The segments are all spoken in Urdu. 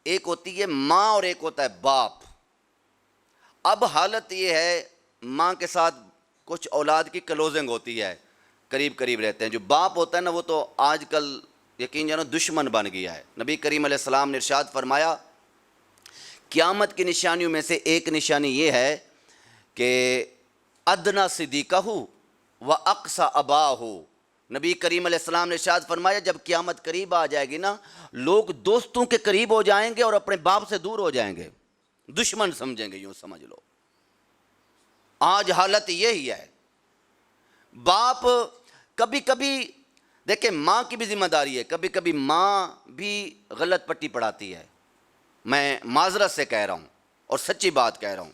ایک ہوتی ہے ماں اور ایک ہوتا ہے باپ۔ اب حالت یہ ہے ماں کے ساتھ کچھ اولاد کی کلوزنگ ہوتی ہے، قریب قریب رہتے ہیں۔ جو باپ ہوتا ہے نا وہ تو آج کل یقین جانو دشمن بن گیا ہے۔ نبی کریم علیہ السلام نے ارشاد فرمایا قیامت کی نشانیوں میں سے ایک نشانی یہ ہے کہ ادنا صدیقہ و اقصی اباہ۔ نبی کریم علیہ السلام نے ارشاد فرمایا جب قیامت قریب آ جائے گی نا، لوگ دوستوں کے قریب ہو جائیں گے اور اپنے باپ سے دور ہو جائیں گے، دشمن سمجھیں گے، یوں سمجھ لو۔ آج حالت یہی ہے۔ باپ کبھی کبھی دیکھیں ماں کی بھی ذمہ داری ہے، کبھی کبھی ماں بھی غلط پٹی پڑھاتی ہے۔ میں معذرت سے کہہ رہا ہوں اور سچی بات کہہ رہا ہوں۔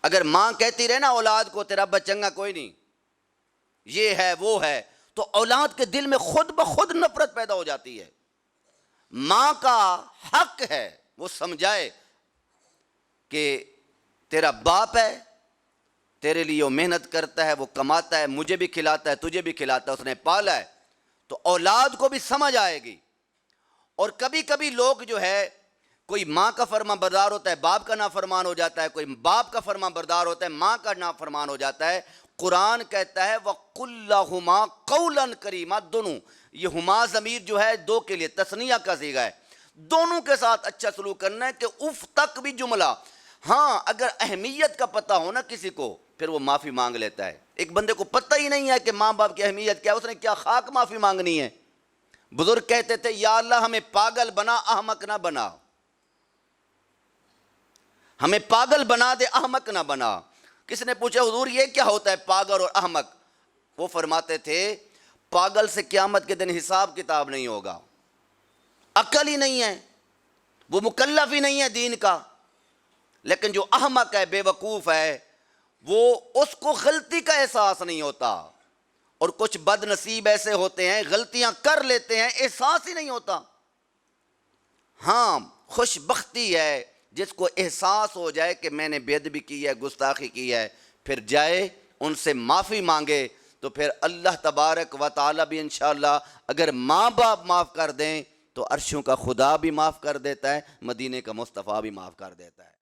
اگر ماں کہتی رہے نا اولاد کو تیرا ابا چنگا کوئی نہیں، یہ ہے وہ ہے، تو اولاد کے دل میں خود بخود نفرت پیدا ہو جاتی ہے۔ ماں کا حق ہے وہ سمجھائے کہ تیرا باپ ہے، تیرے لیے وہ محنت کرتا ہے، وہ کماتا ہے، مجھے بھی کھلاتا ہے، تجھے بھی کھلاتا ہے، اس نے پالا ہے، تو اولاد کو بھی سمجھ آئے گی۔ اور کبھی کبھی لوگ جو ہے کوئی ماں کا فرمان بردار ہوتا ہے باپ کا نافرمان ہو جاتا ہے، کوئی باپ کا فرمان بردار ہوتا ہے ماں کا نافرمان ہو جاتا ہے۔ قرآن کہتا ہے وَقُلْ لَهُمَا قَوْلًا كَرِيمًا، دونوں یہ ہما ضمیر جو ہے دو کے لیے تثنیہ کا صیغہ ہے، دونوں کے ساتھ اچھا سلوک کرنا ہے کہ اف تک بھی جملہ۔ ہاں اگر اہمیت کا پتہ ہو نا کسی کو پھر وہ معافی مانگ لیتا ہے۔ ایک بندے کو پتہ ہی نہیں ہے کہ ماں باپ کی اہمیت کیا ہے، اس نے کیا خاک معافی مانگنی ہے۔ بزرگ کہتے تھے یا اللہ ہمیں پاگل بنا احمق نہ بنا، ہمیں پاگل بنا دے احمق نہ بنا۔ کس نے پوچھا حضور یہ کیا ہوتا ہے پاگل اور احمق؟ وہ فرماتے تھے پاگل سے قیامت کے دن حساب کتاب نہیں ہوگا، عقل ہی نہیں ہے، وہ مکلف ہی نہیں ہے دین کا۔ لیکن جو احمق ہے، بے وقوف ہے، وہ اس کو غلطی کا احساس نہیں ہوتا۔ اور کچھ بد نصیب ایسے ہوتے ہیں غلطیاں کر لیتے ہیں احساس ہی نہیں ہوتا۔ ہاں خوش بختی ہے جس کو احساس ہو جائے کہ میں نے بے ادبی کی ہے، گستاخی کی ہے، پھر جائے ان سے معافی مانگے، تو پھر اللہ تبارک و تعالی بھی انشاءاللہ اگر ماں باپ معاف کر دیں تو عرشوں کا خدا بھی معاف کر دیتا ہے، مدینے کا مصطفیٰ بھی معاف کر دیتا ہے۔